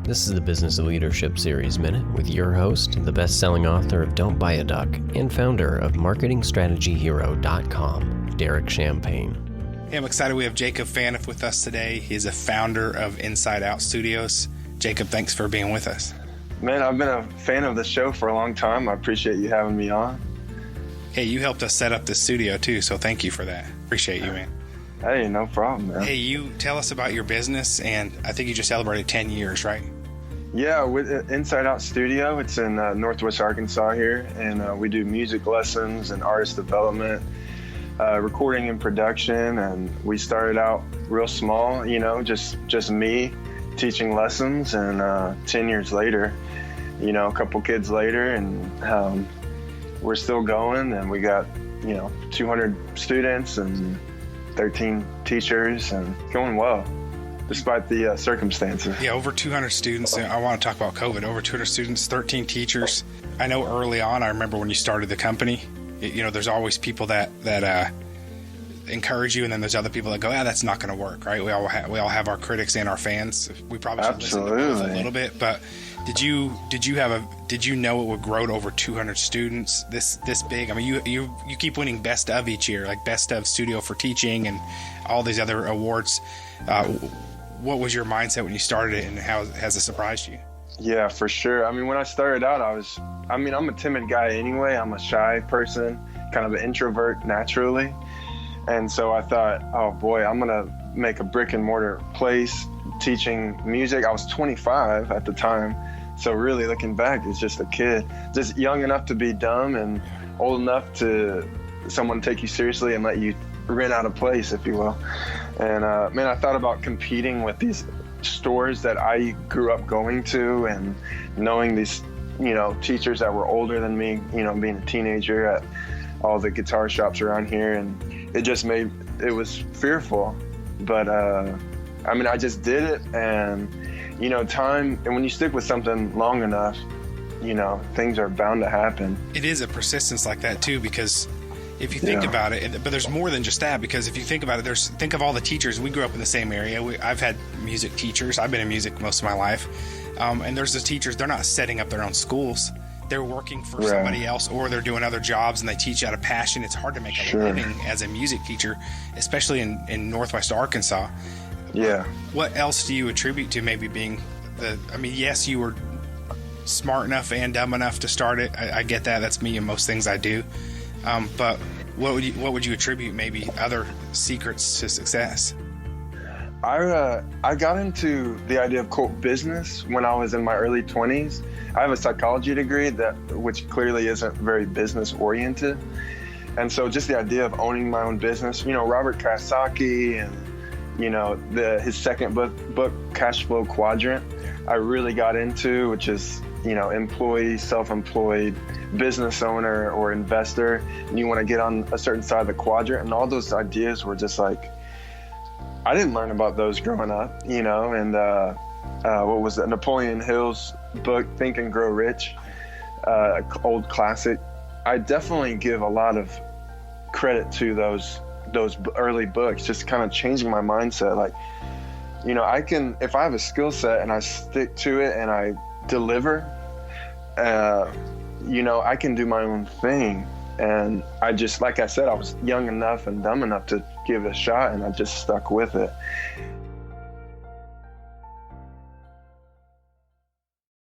This is the Business of Leadership Series Minute with your host, the best-selling author of Don't Buy a Duck and founder of MarketingStrategyHero.com, Derek Champagne. Hey, I'm excited we have Jacob Phaneuf with us today. He's a founder of Inside Out Studios. Jacob, thanks for being with us. Man, I've been a fan of the show for a long time. I appreciate you having me on. Hey, you helped us set up the studio too, so thank you for that. Appreciate you, man. Hey, no problem, man. Hey, you tell us about your business, and I think you just celebrated 10 years, right? Yeah, with Inside Out Studio, it's in Northwest Arkansas here, and we do music lessons and artist development, recording and production, and we started out real small, just me teaching lessons, and 10 years later, a couple kids later, and we're still going, and we got 200 students and 13 teachers, and going well despite the circumstances. Yeah, over 200 students. I want to talk about COVID. Over 200 students, 13 teachers. I know early on, I remember when you started the company, there's always people that encourage you, and then there's other people that go, that's not going to work, right? We all have our critics and our fans. We probably should listen to both a little bit, but did you know it would grow to over 200 students this big? I mean, you keep winning best of each year, like best of studio for teaching and all these other awards. What was your mindset when you started it, and how has it surprised you? Yeah, for sure. I mean, when I started out, I'm a timid guy anyway. I'm a shy person, kind of an introvert naturally. And so I thought, oh boy, I'm going to make a brick and mortar place teaching music. I was 25 at the time. So really looking back, it's just a kid, just young enough to be dumb and old enough to someone take you seriously and let you rent out a place, if you will. And I thought about competing with these stores that I grew up going to, and knowing these, teachers that were older than me, being a teenager at all the guitar shops around here. And it was fearful, but I just did it, and time, and when you stick with something long enough, things are bound to happen. It is a persistence like that too, because if you think about it, but there's more than just that, because if you think about it, think of all the teachers. We grew up in the same area. I've had music teachers. I've been in music most of my life. And there's the teachers, they're not setting up their own schools. They're working for somebody else, or they're doing other jobs, and they teach out of passion. It's hard to make a living as a music teacher, especially in Northwest Arkansas. Yeah. What else do you attribute to maybe being yes, you were smart enough and dumb enough to start it. I get that. That's me in most things I do. But what would you attribute maybe other secrets to success? I got into the idea of quote business when I was in my early 20s. I have a psychology degree which clearly isn't very business oriented. And so just the idea of owning my own business, Robert Kiyosaki and his second book, Cash Flow Quadrant, I really got into, which is, employee, self-employed, business owner, or investor. And you want to get on a certain side of the quadrant. And all those ideas were just like, I didn't learn about those growing up, and what was it? Napoleon Hill's book, Think and Grow Rich, old classic. I definitely give a lot of credit to those early books, just kind of changing my mindset. Like, I can, if I have a skill set and I stick to it and I deliver, I can do my own thing. And I just, like I said, I was young enough and dumb enough to give it a shot, and I just stuck with it.